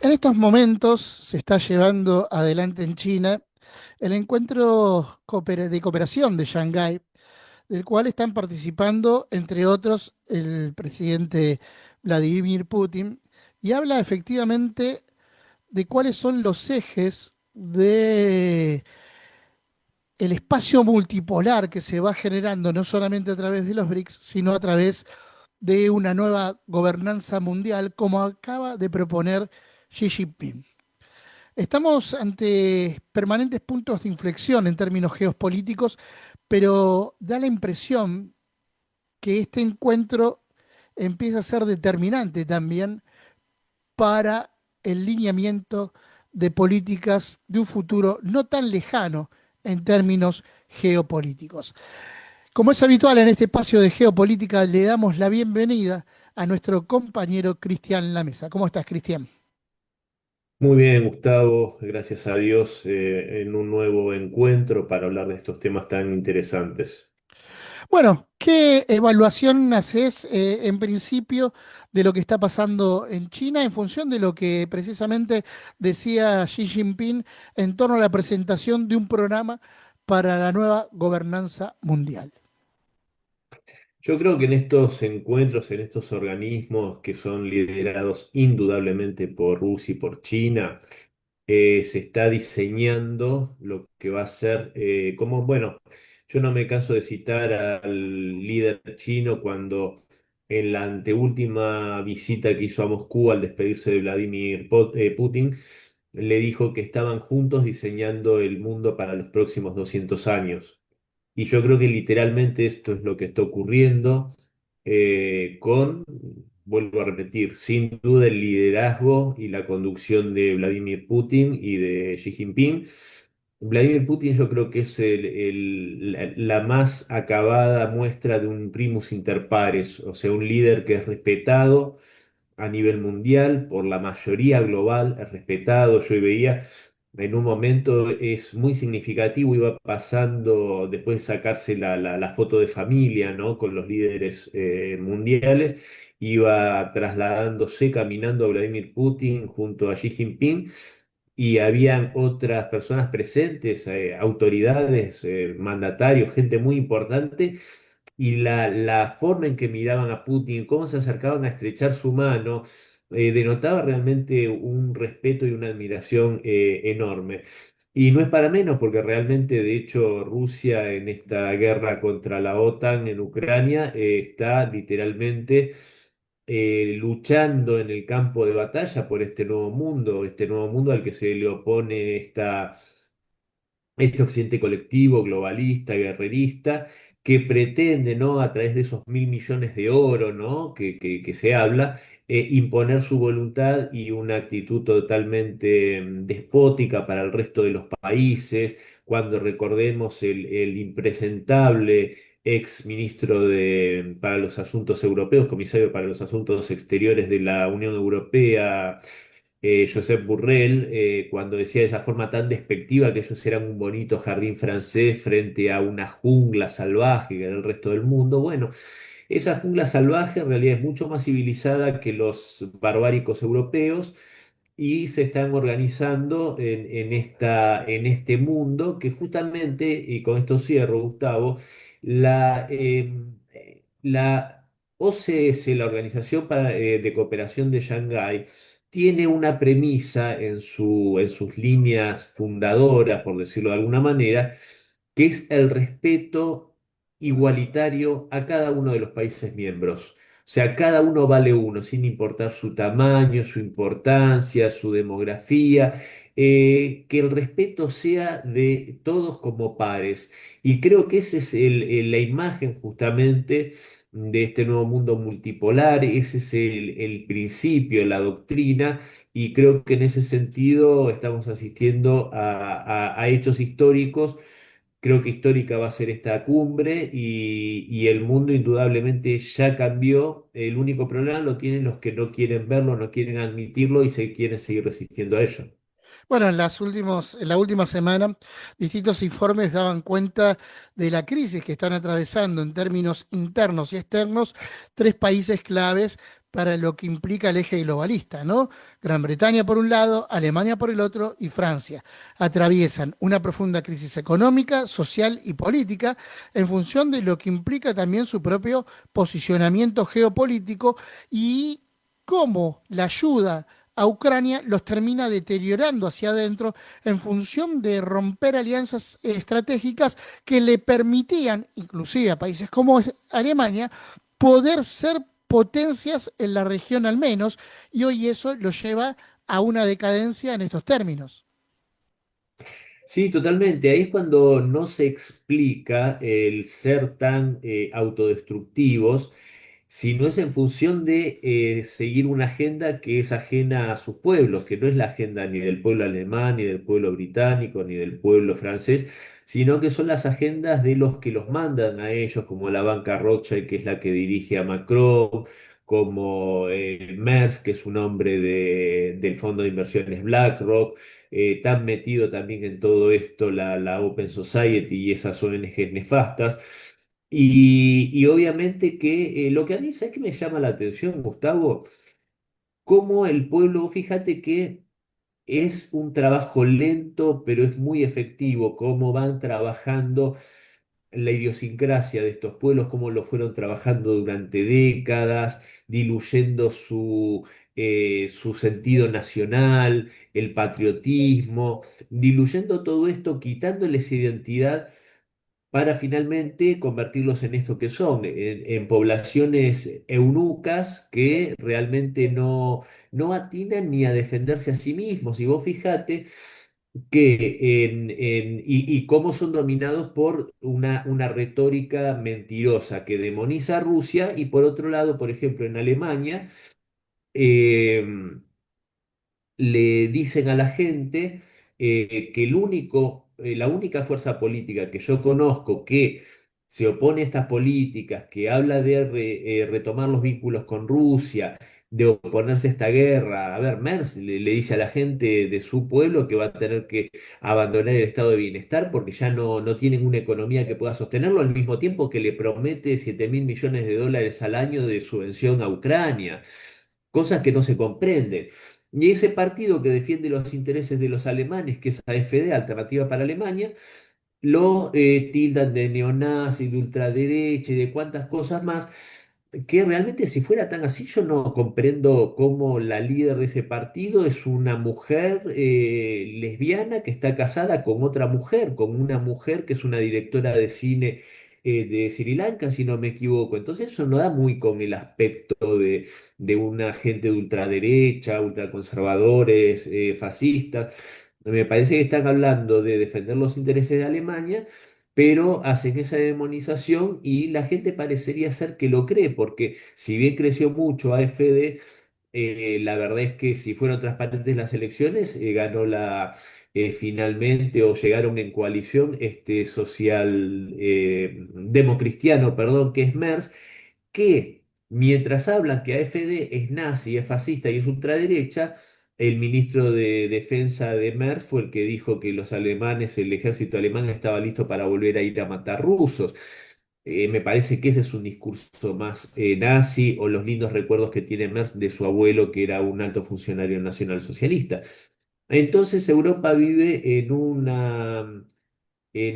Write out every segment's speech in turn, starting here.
En estos momentos se está llevando adelante en China el encuentro de cooperación de Shanghái, del cual están participando, entre otros, el presidente Vladimir Putin, y habla efectivamente de cuáles son los ejes de el espacio multipolar que se va generando no solamente a través de los BRICS, sino a través de una nueva gobernanza mundial, como acaba de proponer Xi Jinping. Estamos ante permanentes puntos de inflexión en términos geopolíticos, pero da la impresión que este encuentro empieza a ser determinante también para el lineamiento de políticas de un futuro no tan lejano en términos geopolíticos. Como es habitual en este espacio de geopolítica, le damos la bienvenida a nuestro compañero Cristian Lamesa. ¿Cómo estás, Cristian? Muy bien, Gustavo, gracias a Dios, en un nuevo encuentro para hablar de estos temas tan interesantes. Bueno, ¿qué evaluación haces en principio de lo que está pasando en China en función de lo que precisamente decía Xi Jinping en torno a la presentación de un programa para la nueva gobernanza mundial? Yo creo que en estos encuentros, en estos organismos que son liderados indudablemente por Rusia y por China, se está diseñando lo que va a ser, bueno, yo no me canso de citar al líder chino cuando en la anteúltima visita que hizo a Moscú al despedirse de Putin, le dijo que estaban juntos diseñando el mundo para los próximos 200 años. Y yo creo que literalmente esto es lo que está ocurriendo vuelvo a repetir, sin duda el liderazgo y la conducción de Vladimir Putin y de Xi Jinping. Vladimir Putin yo creo que es la más acabada muestra de un primus inter pares, o sea, un líder que es respetado a nivel mundial por la mayoría global, es respetado. Yo veía en un momento es muy significativo, iba pasando después de sacarse la foto de familia, ¿no? Con los líderes mundiales, iba trasladándose, caminando a Vladimir Putin junto a Xi Jinping. Y habían otras personas presentes, autoridades, mandatarios, gente muy importante, y la forma en que miraban a Putin, cómo se acercaban a estrechar su mano, denotaba realmente un respeto y una admiración enorme. Y no es para menos, porque realmente, de hecho, Rusia en esta guerra contra la OTAN en Ucrania está literalmente luchando en el campo de batalla por este nuevo mundo al que se le opone este occidente colectivo, globalista, guerrerista, que pretende, ¿no? A través de esos 1.000 millones de oro, ¿no? Que se habla, imponer su voluntad y una actitud totalmente despótica para el resto de los países, cuando recordemos el impresentable ex ministro para los asuntos europeos, comisario para los asuntos exteriores de la Unión Europea, Josep Burrell, cuando decía de esa forma tan despectiva que ellos eran un bonito jardín francés frente a una jungla salvaje que era el resto del mundo. Bueno, esa jungla salvaje en realidad es mucho más civilizada que los barbáricos europeos, y se están organizando en este mundo que justamente, y con esto cierro, Gustavo, la OCS, la de Cooperación de Shanghái, tiene una premisa en sus líneas fundadoras, por decirlo de alguna manera, que es el respeto igualitario a cada uno de los países miembros. O sea, cada uno vale uno, sin importar su tamaño, su importancia, su demografía, que el respeto sea de todos como pares. Y creo que esa es la imagen justamente de este nuevo mundo multipolar, ese es el principio, la doctrina, y creo que en ese sentido estamos asistiendo a hechos históricos. Creo que histórica va a ser esta cumbre, y el mundo indudablemente ya cambió. El único problema lo tienen los que no quieren verlo, no quieren admitirlo y se quieren seguir resistiendo a ello. Bueno, en la última semana, distintos informes daban cuenta de la crisis que están atravesando en términos internos y externos tres países claves para lo que implica el eje globalista, ¿no? Gran Bretaña por un lado, Alemania por el otro y Francia. Atraviesan una profunda crisis económica, social y política en función de lo que implica también su propio posicionamiento geopolítico y cómo la ayuda a Ucrania los termina deteriorando hacia adentro en función de romper alianzas estratégicas que le permitían, inclusive a países como Alemania, poder ser potencias en la región al menos, y hoy eso lo lleva a una decadencia en estos términos. Sí, totalmente. Ahí es cuando no se explica el ser tan autodestructivos, sino es en función de seguir una agenda que es ajena a sus pueblos, que no es la agenda ni del pueblo alemán, ni del pueblo británico, ni del pueblo francés, sino que son las agendas de los que los mandan a ellos, como la banca Rothschild, que es la que dirige a Macron, como Merz, que es un hombre del fondo de inversiones BlackRock, tan metido también en todo esto la Open Society y esas ONGs nefastas. Y obviamente que lo que a mí, ¿sabes qué me llama la atención, Gustavo? Cómo el pueblo, fíjate que es un trabajo lento, pero es muy efectivo, cómo van trabajando la idiosincrasia de estos pueblos, cómo lo fueron trabajando durante décadas, diluyendo su sentido nacional, el patriotismo, diluyendo todo esto, quitándoles identidad para finalmente convertirlos en esto que son, en poblaciones eunucas que realmente no atinan ni a defenderse a sí mismos. Y vos fijate que y cómo son dominados por una retórica mentirosa que demoniza a Rusia y por otro lado, por ejemplo, en Alemania, eh, le dicen a la gente que la única fuerza política que yo conozco que se opone a estas políticas, que habla de retomar los vínculos con Rusia, de oponerse a esta guerra. A ver, Merz le dice a la gente de su pueblo que va a tener que abandonar el estado de bienestar porque ya no tienen una economía que pueda sostenerlo, al mismo tiempo que le promete 7.000 millones de dólares al año de subvención a Ucrania, cosas que no se comprenden. Y ese partido que defiende los intereses de los alemanes, que es AfD, Alternativa para Alemania, lo tildan de neonazi, de ultraderecha y de cuantas cosas más, que realmente si fuera tan así, yo no comprendo cómo la líder de ese partido es una mujer lesbiana que está casada con otra mujer, con una mujer que es una directora de cine de Sri Lanka, si no me equivoco. Entonces eso no da muy con el aspecto de una gente de ultraderecha, ultraconservadores, fascistas. Me parece que están hablando de defender los intereses de Alemania, pero hacen esa demonización y la gente parecería ser que lo cree, porque si bien creció mucho AfD, la verdad es que si fueron transparentes las elecciones, ganó finalmente o llegaron en coalición este social democristiano, perdón, que es Merz, que mientras hablan que AfD es nazi, es fascista y es ultraderecha, el ministro de Defensa de Merz fue el que dijo que los alemanes, el ejército alemán estaba listo para volver a ir a matar rusos. Me parece que ese es un discurso más nazi o los lindos recuerdos que tiene Merz de su abuelo, que era un alto funcionario nacionalsocialista. Entonces Europa vive en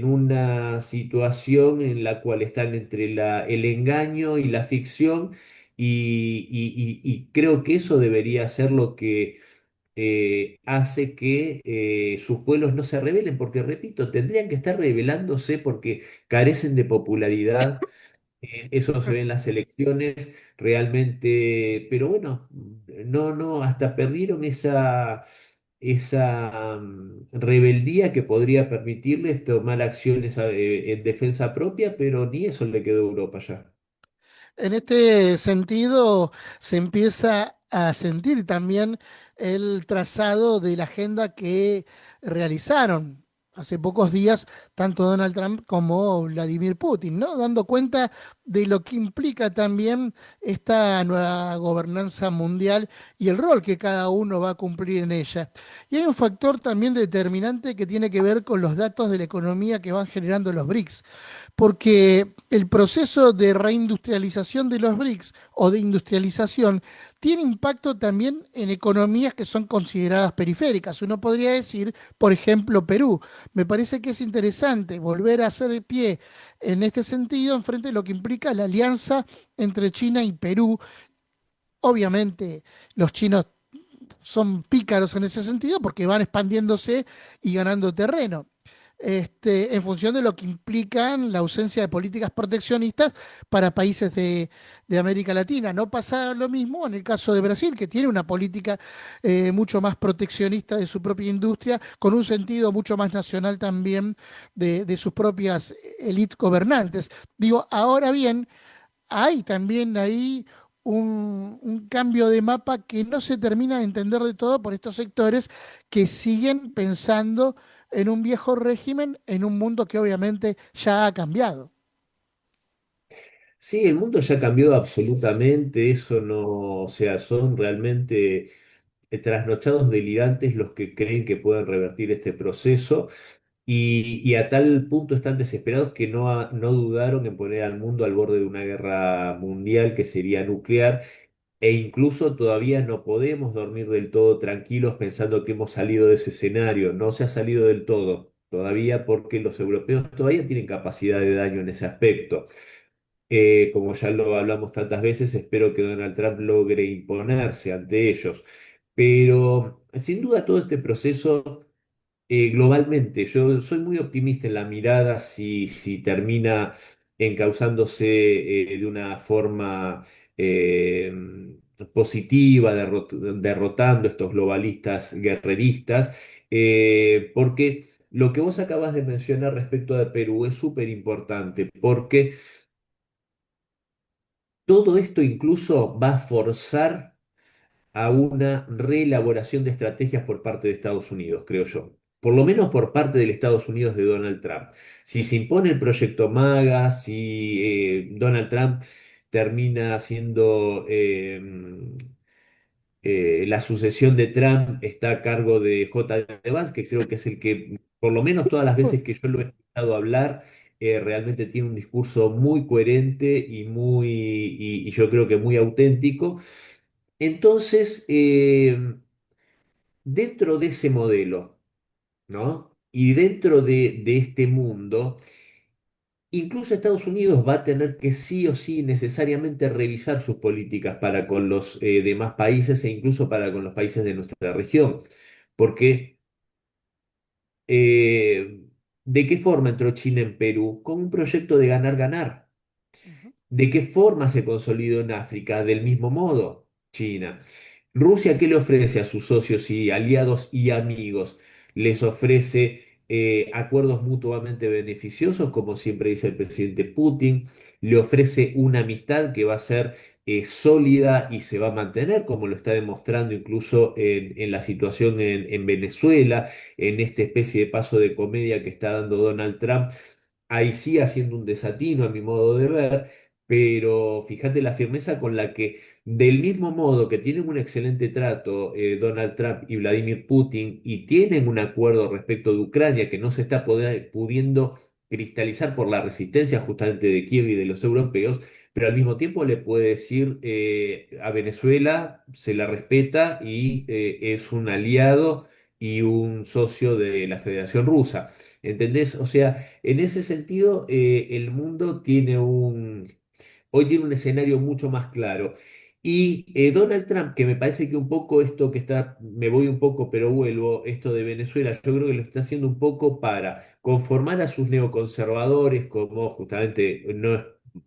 una situación en la cual están entre el engaño y la ficción y creo que eso debería ser lo que hace que sus pueblos no se rebelen, porque repito, tendrían que estar rebelándose porque carecen de popularidad. Eso se ve en las elecciones realmente, pero bueno, no, hasta perdieron esa rebeldía que podría permitirles tomar acciones en defensa propia, pero ni eso le quedó a Europa ya. En este sentido, se empieza a sentir también el trazado de la agenda que realizaron hace pocos días tanto Donald Trump como Vladimir Putin, ¿no? Dando cuenta de lo que implica también esta nueva gobernanza mundial y el rol que cada uno va a cumplir en ella. Y hay un factor también determinante que tiene que ver con los datos de la economía que van generando los BRICS, porque el proceso de reindustrialización de los BRICS o de industrialización tiene impacto también en economías que son consideradas periféricas. Uno podría decir, por ejemplo, Perú. Me parece que es interesante volver a hacer pie en este sentido en frente de lo que implica la alianza entre China y Perú. Obviamente, los chinos son pícaros en ese sentido porque van expandiéndose y ganando terreno. En función de lo que implican la ausencia de políticas proteccionistas para países de América Latina. No pasa lo mismo en el caso de Brasil, que tiene una política mucho más proteccionista de su propia industria, con un sentido mucho más nacional también de sus propias élites gobernantes. Digo, ahora bien, hay también ahí un cambio de mapa que no se termina de entender de todo por estos sectores que siguen pensando en un viejo régimen, en un mundo que obviamente ya ha cambiado. Sí, el mundo ya cambió absolutamente, eso no, o sea, son realmente trasnochados delirantes los que creen que pueden revertir este proceso y a tal punto están desesperados que no dudaron en poner al mundo al borde de una guerra mundial que sería nuclear e incluso todavía no podemos dormir del todo tranquilos pensando que hemos salido de ese escenario. No se ha salido del todo todavía porque los europeos todavía tienen capacidad de daño en ese aspecto. Como ya lo hablamos tantas veces, espero que Donald Trump logre imponerse ante ellos. Pero sin duda todo este proceso globalmente, yo soy muy optimista en la mirada si termina encauzándose de una forma eh, positiva, derrotando estos globalistas guerreristas, porque lo que vos acabas de mencionar respecto de Perú es súper importante, porque todo esto incluso va a forzar a una reelaboración de estrategias por parte de Estados Unidos, creo yo. Por lo menos por parte del Estados Unidos de Donald Trump. Si se impone el proyecto MAGA, si Donald Trump termina siendo la sucesión de Trump está a cargo de J.D. Vance, que creo que es el que, por lo menos todas las veces que yo lo he escuchado hablar, realmente tiene un discurso muy coherente y yo creo que muy auténtico. Entonces, dentro de ese modelo, ¿no? Y dentro de este mundo, incluso Estados Unidos va a tener que sí o sí necesariamente revisar sus políticas para con los demás países e incluso para con los países de nuestra región. Porque, eh, ¿de qué forma entró China en Perú? Con un proyecto de ganar-ganar. Ujú. ¿De qué forma se consolidó en África? Del mismo modo, China. Rusia, ¿qué le ofrece a sus socios y aliados y amigos? Les ofrece acuerdos mutuamente beneficiosos, como siempre dice el presidente Putin. Le ofrece una amistad que va a ser sólida y se va a mantener, como lo está demostrando incluso en la situación en Venezuela, en esta especie de paso de comedia que está dando Donald Trump ahí sí haciendo un desatino a mi modo de ver, pero fíjate la firmeza con la que, del mismo modo que tienen un excelente trato Donald Trump y Vladimir Putin y tienen un acuerdo respecto de Ucrania que no se está pudiendo cristalizar por la resistencia justamente de Kiev y de los europeos, pero al mismo tiempo le puede decir a Venezuela se la respeta y es un aliado y un socio de la Federación Rusa. ¿Entendés? O sea, en ese sentido, el mundo hoy tiene un escenario mucho más claro. Y Donald Trump, que me parece que un poco esto que está, me voy un poco, pero vuelvo, esto de Venezuela, yo creo que lo está haciendo un poco para conformar a sus neoconservadores, como justamente no es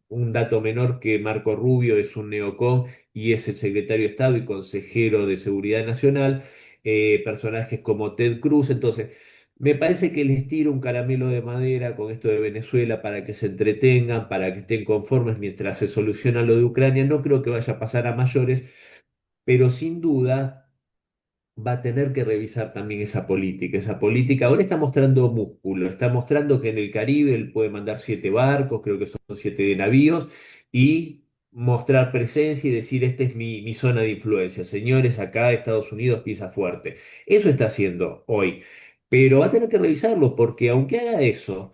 un dato menor que Marco Rubio es un neocon y es el secretario de Estado y consejero de Seguridad Nacional, personajes como Ted Cruz, entonces. Me parece que les tiro un caramelo de madera con esto de Venezuela para que se entretengan, para que estén conformes mientras se soluciona lo de Ucrania. No creo que vaya a pasar a mayores, pero sin duda va a tener que revisar también esa política. Esa política ahora está mostrando músculo, está mostrando que en el Caribe él puede mandar 7 barcos, creo que son 7 navíos, y mostrar presencia y decir, esta es mi zona de influencia. Señores, acá Estados Unidos pisa fuerte. Eso está haciendo hoy. Pero va a tener que revisarlo porque aunque haga eso,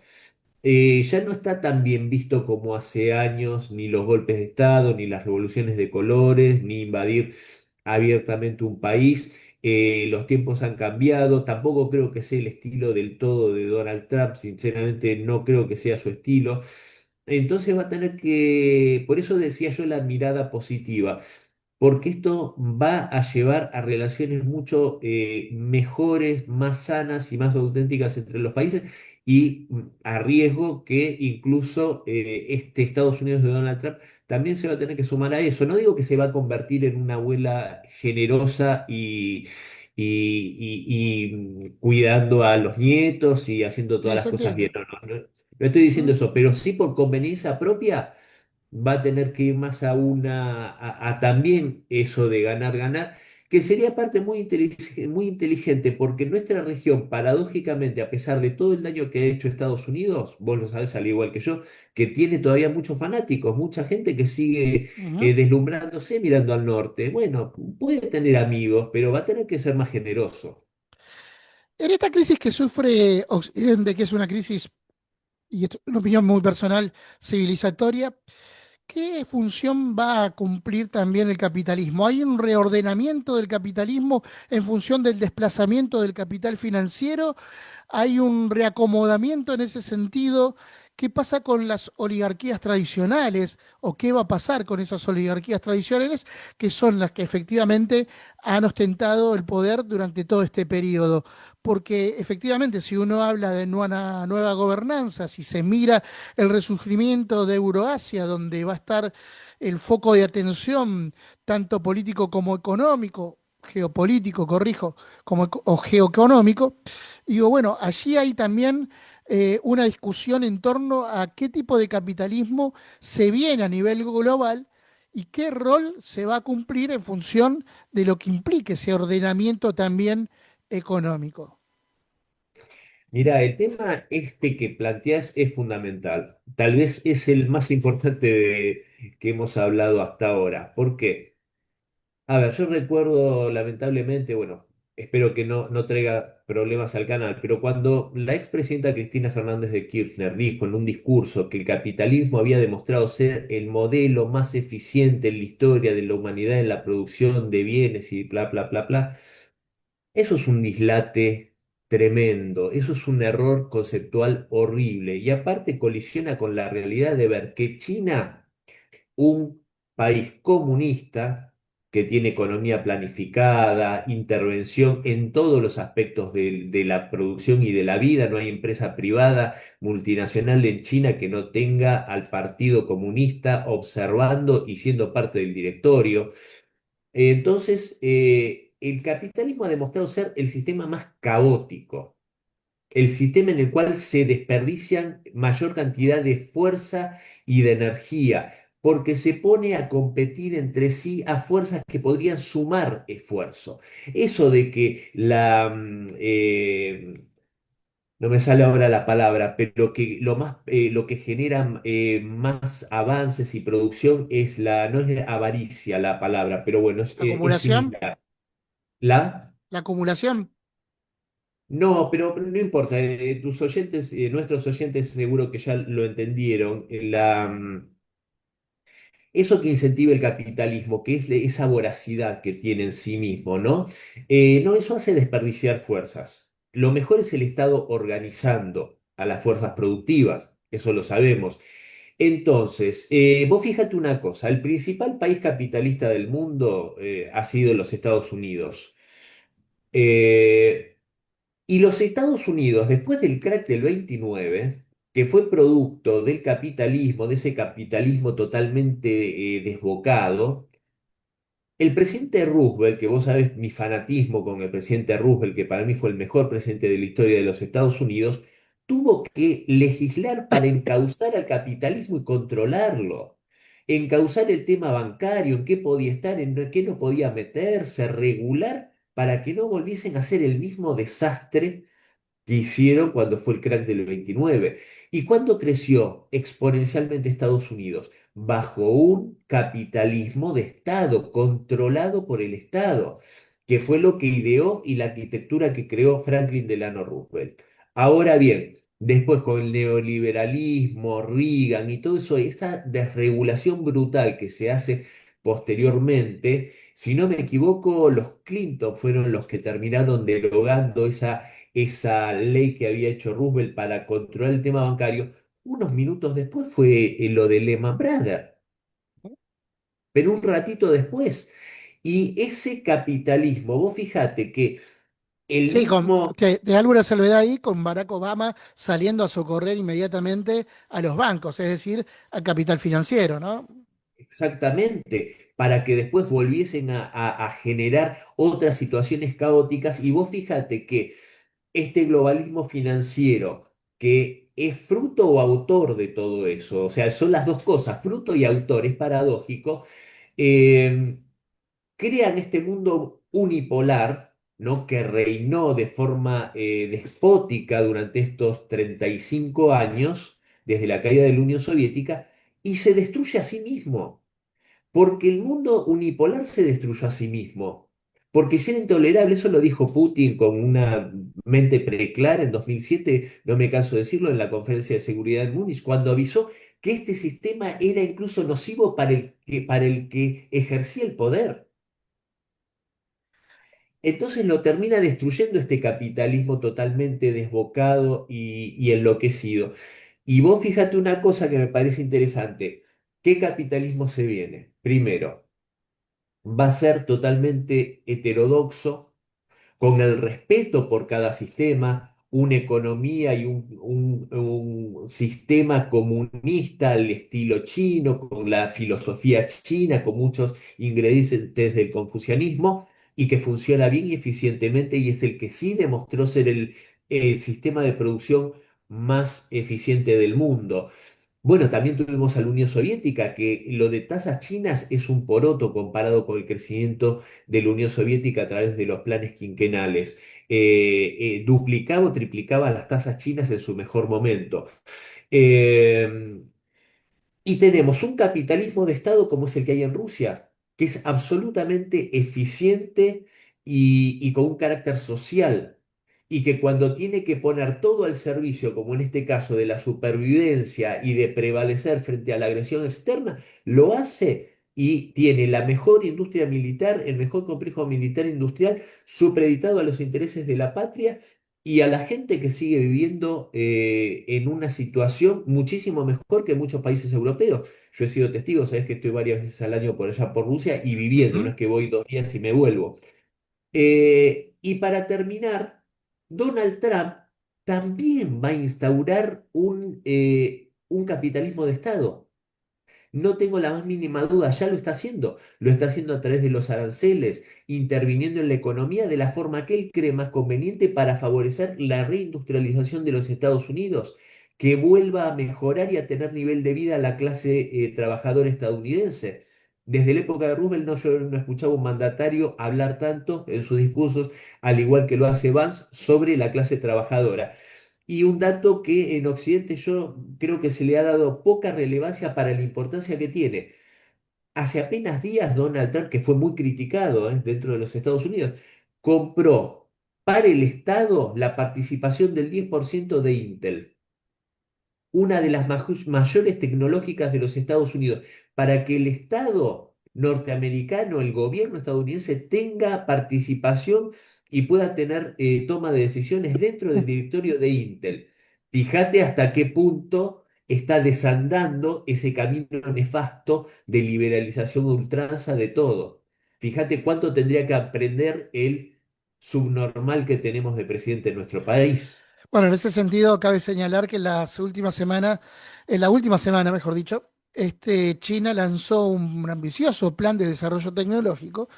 ya no está tan bien visto como hace años, ni los golpes de Estado, ni las revoluciones de colores, ni invadir abiertamente un país. Los tiempos han cambiado, tampoco creo que sea el estilo del todo de Donald Trump, sinceramente no creo que sea su estilo. Entonces va a tener que, por eso decía yo la mirada positiva, porque esto va a llevar a relaciones mucho mejores, más sanas y más auténticas entre los países y a riesgo que incluso este Estados Unidos de Donald Trump también se va a tener que sumar a eso. No digo que se va a convertir en una abuela generosa y cuidando a los nietos y haciendo todas Sí, las se cosas bien. entiende. No estoy diciendo ¿Mm? eso, pero sí por conveniencia propia va a tener que ir más a también eso de ganar, ganar, que sería parte muy inteligente, porque nuestra región, paradójicamente, a pesar de todo el daño que ha hecho Estados Unidos, vos lo sabés al igual que yo, que tiene todavía muchos fanáticos, mucha gente que sigue Ujú. deslumbrándose mirando al norte. Bueno, puede tener amigos, pero va a tener que ser más generoso. En esta crisis que sufre Occidente, que es una crisis, y esto es una opinión muy personal, civilizatoria, ¿qué función va a cumplir también el capitalismo? ¿Hay un reordenamiento del capitalismo en función del desplazamiento del capital financiero? ¿Hay un reacomodamiento en ese sentido? ¿Qué pasa con las oligarquías tradicionales o qué va a pasar con esas oligarquías tradicionales que son las que efectivamente han ostentado el poder durante todo este periodo? Porque efectivamente, si uno habla de una nueva gobernanza, si se mira el resurgimiento de Euroasia, donde va a estar el foco de atención tanto político como económico, geopolítico, corrijo, o geoeconómico, digo, bueno, allí hay también una discusión en torno a qué tipo de capitalismo se viene a nivel global y qué rol se va a cumplir en función de lo que implique ese ordenamiento también económico. Mira, el tema este que planteas es fundamental. Tal vez es el más importante que hemos hablado hasta ahora. ¿Por qué? A ver, yo recuerdo lamentablemente, bueno, espero que no traiga problemas al canal, pero cuando la expresidenta Cristina Fernández de Kirchner dijo en un discurso que el capitalismo había demostrado ser el modelo más eficiente en la historia de la humanidad en la producción de bienes y bla, bla, bla, bla, eso es un dislate tremendo, eso es un error conceptual horrible y aparte colisiona con la realidad de ver que China, un país comunista que tiene economía planificada, intervención en todos los aspectos de la producción y de la vida, no hay empresa privada multinacional en China que no tenga al Partido Comunista observando y siendo parte del directorio. Entonces, el capitalismo ha demostrado ser el sistema más caótico, el sistema en el cual se desperdician mayor cantidad de fuerza y de energía, porque se pone a competir entre sí a fuerzas que podrían sumar esfuerzo. Eso de que no me sale ahora la palabra, pero que lo que genera más avances y producción es no es avaricia la palabra, pero bueno, La es acumulación, similar. ¿La? la acumulación, No, pero no importa. Tus oyentes, nuestros oyentes seguro que ya lo entendieron. Eso que incentiva el capitalismo, que es esa voracidad que tiene en sí mismo, ¿no? No, eso hace desperdiciar fuerzas. Lo mejor es el Estado organizando a las fuerzas productivas, eso lo sabemos. Entonces, vos fíjate una cosa, el principal país capitalista del mundo ha sido los Estados Unidos. Eh, y los Estados Unidos, después del crack del 29, que fue producto del capitalismo, de ese capitalismo totalmente desbocado, el presidente Roosevelt, que vos sabés mi fanatismo con el presidente Roosevelt, que para mí fue el mejor presidente de la historia de los Estados Unidos, tuvo que legislar para encauzar al capitalismo y controlarlo. Encauzar el tema bancario, en qué podía estar, en qué no podía meterse, regular para que no volviesen a hacer el mismo desastre que hicieron cuando fue el crack del 29. ¿Y cuándo creció exponencialmente Estados Unidos? Bajo un capitalismo de Estado, controlado por el Estado, que fue lo que ideó y la arquitectura que creó Franklin Delano Roosevelt. Ahora bien, después con el neoliberalismo, Reagan y todo eso, esa desregulación brutal que se hace posteriormente, si no me equivoco, los Clinton fueron los que terminaron derogando esa ley que había hecho Roosevelt para controlar el tema bancario. Unos minutos después fue lo de Lehman Brothers, pero un ratito después. Y ese capitalismo, vos fíjate que el Sí, mismo, te hago una salvedad ahí con Barack Obama saliendo a socorrer inmediatamente a los bancos, es decir, al capital financiero, ¿no? exactamente, para que después volviesen a generar otras situaciones caóticas. Y vos fíjate que este globalismo financiero, que es fruto o autor de todo eso, o sea, son las dos cosas, fruto y autor, es paradójico, eh, crean este mundo unipolar, ¿no? Que reinó de forma despótica durante estos 35 años, desde la caída de la Unión Soviética, y se destruye a sí mismo, porque el mundo unipolar se destruyó a sí mismo, porque ya era intolerable, eso lo dijo Putin con una mente preclara en 2007, no me canso de decirlo, en la conferencia de seguridad en Múnich, cuando avisó que este sistema era incluso nocivo para el que ejercía el poder. Entonces lo termina destruyendo este capitalismo totalmente desbocado y enloquecido. Y vos fíjate una cosa que me parece interesante. ¿Qué capitalismo se viene? Primero, va a ser totalmente heterodoxo, con el respeto por cada sistema, una economía y un sistema comunista al estilo chino, con la filosofía china, con muchos ingredientes del confucianismo, y que funciona bien y eficientemente, y es el que sí demostró ser el sistema de producción más eficiente del mundo. Bueno, también tuvimos a la Unión Soviética, que lo de tasas chinas es un poroto comparado con el crecimiento de la Unión Soviética a través de los planes quinquenales. Duplicaba o triplicaba las tasas chinas en su mejor momento. Eh, y tenemos un capitalismo de Estado como es el que hay en Rusia, que es absolutamente eficiente y con un carácter social, y que cuando tiene que poner todo al servicio, como en este caso de la supervivencia y de prevalecer frente a la agresión externa, lo hace y tiene la mejor industria militar, el mejor complejo militar industrial supeditado a los intereses de la patria y a la gente que sigue viviendo en una situación muchísimo mejor que muchos países europeos. Yo he sido testigo, sabes que estoy varias veces al año por allá por Rusia y viviendo, no Ujú. es que voy 2 días y me vuelvo. Y para terminar, Donald Trump también va a instaurar un capitalismo de Estado. No tengo la más mínima duda, ya lo está haciendo. Lo está haciendo a través de los aranceles, interviniendo en la economía de la forma que él cree más conveniente para favorecer la reindustrialización de los Estados Unidos, que vuelva a mejorar y a tener nivel de vida a la clase trabajadora estadounidense. Desde la época de Roosevelt yo no escuchaba un mandatario hablar tanto en sus discursos, al igual que lo hace Vance, sobre la clase trabajadora. Y un dato que en Occidente yo creo que se le ha dado poca relevancia para la importancia que tiene. Hace apenas días Donald Trump, que fue muy criticado dentro de los Estados Unidos, compró para el Estado la participación del 10% de Intel, una de las mayores tecnológicas de los Estados Unidos, para que el Estado norteamericano, el gobierno estadounidense, tenga participación y pueda tener toma de decisiones dentro del directorio de Intel. Fíjate hasta qué punto está desandando ese camino nefasto de liberalización a ultranza de todo. Fíjate cuánto tendría que aprender el subnormal que tenemos de presidente en nuestro país. Bueno, en ese sentido, cabe señalar que en la última semana, mejor dicho, China lanzó un ambicioso plan de desarrollo tecnológico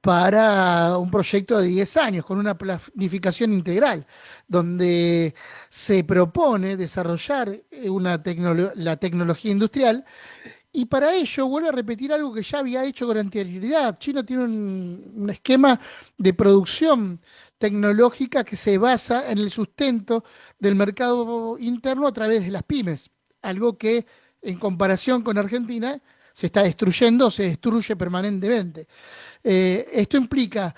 para un proyecto de 10 años con una planificación integral, donde se propone desarrollar la tecnología industrial Y para ello vuelve a repetir algo que ya había hecho con anterioridad. China tiene un esquema de producción tecnológica que se basa en el sustento del mercado interno a través de las pymes, algo que en comparación con Argentina se está destruyendo, se destruye permanentemente. Esto implica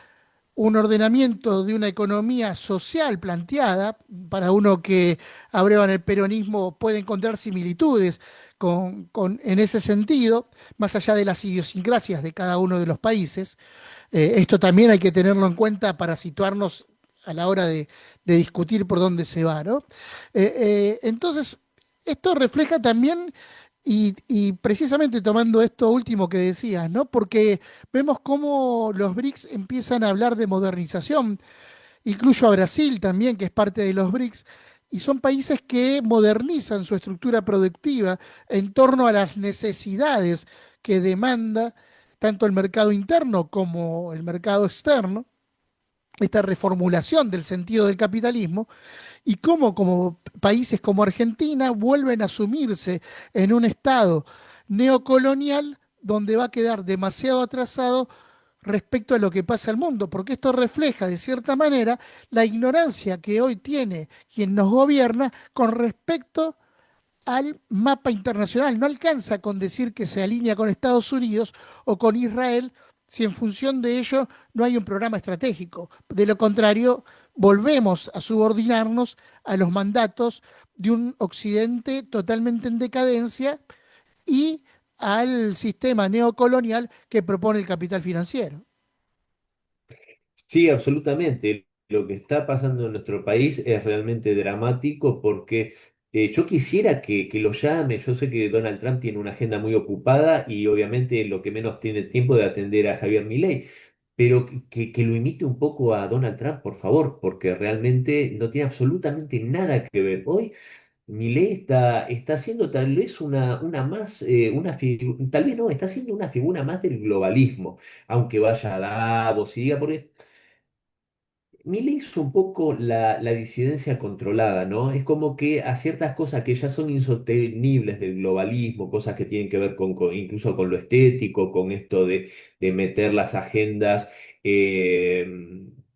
un ordenamiento de una economía social planteada, para uno que abreva en el peronismo puede encontrar similitudes en ese sentido, más allá de las idiosincrasias de cada uno de los países. Esto también hay que tenerlo en cuenta para situarnos a la hora de discutir por dónde se va, ¿no? Entonces, esto refleja también, y precisamente tomando esto último que decías, ¿no? Porque vemos cómo los BRICS empiezan a hablar de modernización, incluyo a Brasil también, que es parte de los BRICS, y son países que modernizan su estructura productiva en torno a las necesidades que demanda tanto el mercado interno como el mercado externo, esta reformulación del sentido del capitalismo, y cómo como países como Argentina vuelven a sumirse en un estado neocolonial donde va a quedar demasiado atrasado respecto a lo que pasa al mundo, porque esto refleja de cierta manera la ignorancia que hoy tiene quien nos gobierna con respecto al mapa internacional. No alcanza con decir que se alinea con Estados Unidos o con Israel si en función de ello no hay un programa estratégico. De lo contrario, volvemos a subordinarnos a los mandatos de un Occidente totalmente en decadencia y al sistema neocolonial que propone el capital financiero. Sí, absolutamente. Lo que está pasando en nuestro país es realmente dramático porque yo quisiera que lo llame. Yo sé que Donald Trump tiene una agenda muy ocupada y obviamente lo que menos tiene tiempo de atender a Javier Milei, pero que lo imite un poco a Donald Trump, por favor, porque realmente no tiene absolutamente nada que ver. Hoy Milei está haciendo tal vez una más, tal vez no, está haciendo una figura más del globalismo, aunque vaya a Davos y diga, porque Milei es un poco la disidencia controlada, ¿no? Es como que a ciertas cosas que ya son insostenibles del globalismo, cosas que tienen que ver incluso con lo estético, con esto de meter las agendas, eh,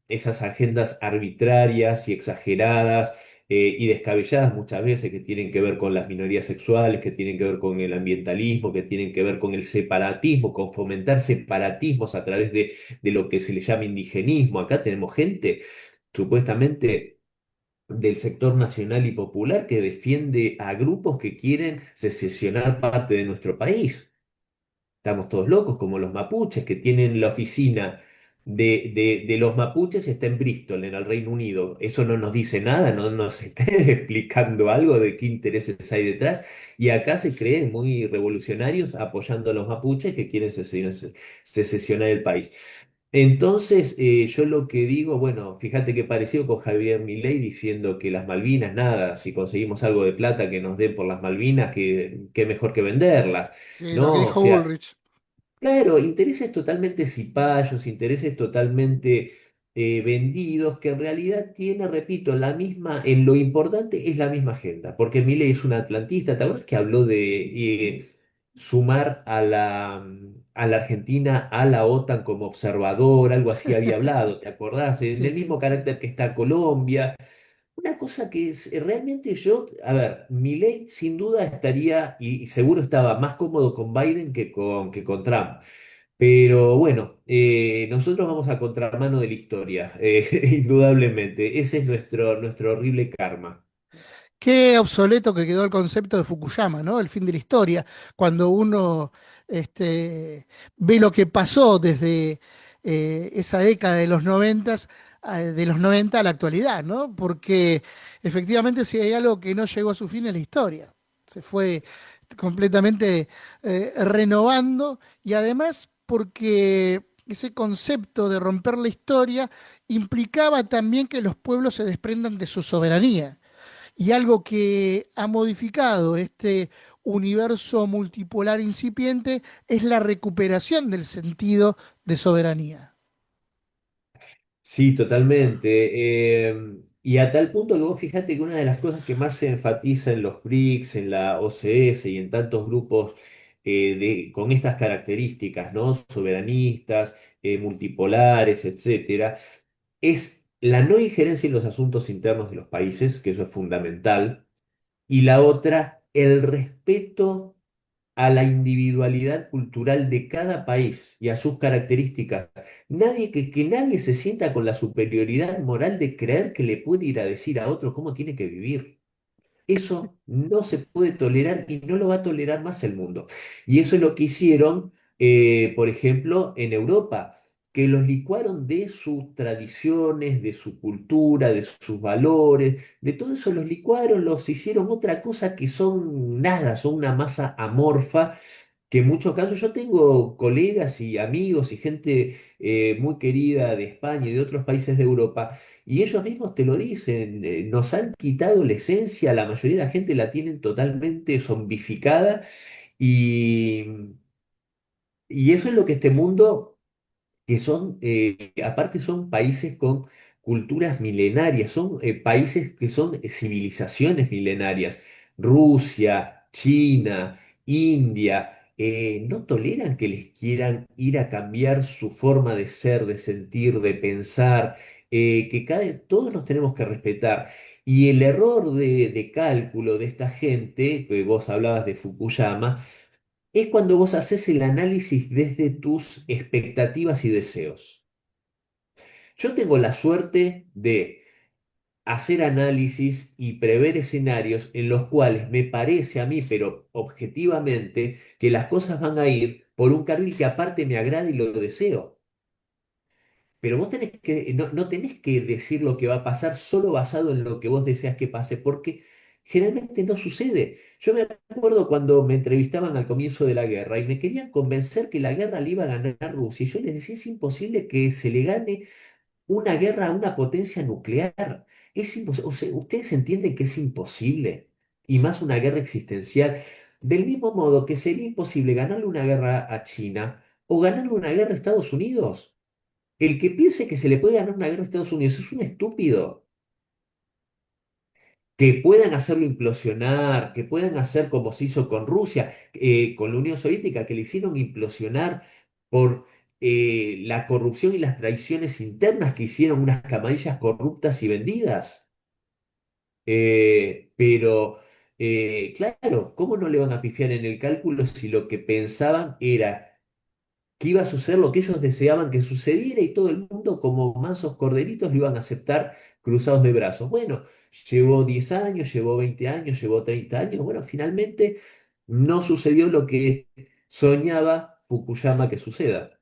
esas agendas arbitrarias y exageradas y descabelladas muchas veces que tienen que ver con las minorías sexuales, que tienen que ver con el ambientalismo, que tienen que ver con el separatismo, con fomentar separatismos a través de lo que se le llama indigenismo. Acá tenemos gente supuestamente del sector nacional y popular que defiende a grupos que quieren secesionar parte de nuestro país. Estamos todos locos, como los mapuches, que tienen la oficina de los mapuches, está en Bristol, en el Reino Unido. Eso no nos dice nada, no nos está explicando algo de qué intereses hay detrás. Y acá se creen muy revolucionarios apoyando a los mapuches que quieren secesionar el país. Entonces, yo lo que digo, bueno, fíjate que parecido con Javier Milei diciendo que las Malvinas, nada, si conseguimos algo de plata que nos den por las Malvinas, que mejor que venderlas, Sí, lo que ¿no? O dijo sea, Bullrich. claro, intereses totalmente cipayos, intereses totalmente vendidos, que en realidad tiene, repito, la misma, en lo importante es la misma agenda, porque Milei es un atlantista. ¿Te acuerdas que habló de sumar a la Argentina a la OTAN como observador? Algo así había hablado, ¿te acordás? En Sí, el sí. mismo carácter que está Colombia. Una cosa que es realmente yo, a ver, Milei sin duda estaría y seguro estaba más cómodo con Biden que con Trump. Pero bueno, nosotros vamos a contramano de la historia, indudablemente. Ese es nuestro horrible karma. Qué obsoleto que quedó el concepto de Fukuyama, ¿no? El fin de la historia, cuando uno ve lo que pasó desde esa década de los noventas, de los 90 a la actualidad, ¿no? Porque efectivamente si hay algo que no llegó a su fin es la historia. Se fue completamente renovando y además porque ese concepto de romper la historia implicaba también que los pueblos se desprendan de su soberanía. Y algo que ha modificado este universo multipolar incipiente es la recuperación del sentido de soberanía. Sí, totalmente. Y a tal punto que vos fijate que una de las cosas que más se enfatiza en los BRICS, en la OCS y en tantos grupos con estas características, ¿no? Soberanistas, multipolares, etcétera, es la no injerencia en los asuntos internos de los países, que eso es fundamental, y la otra, el respeto a la individualidad cultural de cada país y a sus características. Que nadie se sienta con la superioridad moral de creer que le puede ir a decir a otro cómo tiene que vivir. Eso no se puede tolerar y no lo va a tolerar más el mundo. Y eso es lo que hicieron, por ejemplo, en Europa, que los licuaron de sus tradiciones, de su cultura, de sus valores, de todo eso los licuaron, los hicieron otra cosa que son nada, son una masa amorfa que en muchos casos yo tengo colegas y amigos y gente muy querida de España y de otros países de Europa, y ellos mismos te lo dicen, nos han quitado la esencia, la mayoría de la gente la tienen totalmente zombificada, y, y eso es lo que este mundo que son, aparte son países con culturas milenarias, son países que son civilizaciones milenarias. Rusia, China, India, no toleran que les quieran ir a cambiar su forma de ser, de sentir, de pensar, todos nos tenemos que respetar. Y el error de cálculo de esta gente, que vos hablabas de Fukuyama, es cuando vos haces el análisis desde tus expectativas y deseos. Yo tengo la suerte de hacer análisis y prever escenarios en los cuales me parece a mí, pero objetivamente, que las cosas van a ir por un carril que aparte me agrada y lo deseo. Pero vos no tenés que decir lo que va a pasar solo basado en lo que vos deseas que pase, porque generalmente no sucede. Yo me acuerdo cuando me entrevistaban al comienzo de la guerra y me querían convencer que la guerra le iba a ganar Rusia. Y yo les decía, es imposible que se le gane una guerra a una potencia nuclear. Es imposible. O sea, ustedes entienden que es imposible, y más una guerra existencial. Del mismo modo que sería imposible ganarle una guerra a China o ganarle una guerra a Estados Unidos. El que piense que se le puede ganar una guerra a Estados Unidos es un estúpido. Que puedan hacerlo implosionar, que puedan hacer como se hizo con Rusia, con la Unión Soviética, que le hicieron implosionar por la corrupción y las traiciones internas que hicieron unas camadillas corruptas y vendidas. Pero, claro, ¿cómo no le van a pifiar en el cálculo si lo que pensaban era que iba a suceder lo que ellos deseaban que sucediera y todo el mundo como mansos corderitos lo iban a aceptar cruzados de brazos? Bueno, llevó 10 años, llevó 20 años, llevó 30 años. Bueno, finalmente no sucedió lo que soñaba Fukuyama que suceda.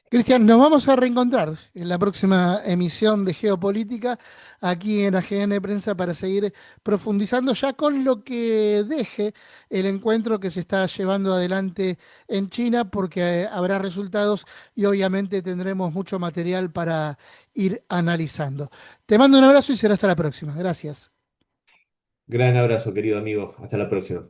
Cristian, nos vamos a reencontrar en la próxima emisión de Geopolítica aquí en AGN Prensa para seguir profundizando ya con lo que deje el encuentro que se está llevando adelante en China, porque habrá resultados y obviamente tendremos mucho material para ir analizando. Te mando un abrazo y será hasta la próxima. Gracias. Gran abrazo, querido amigo. Hasta la próxima.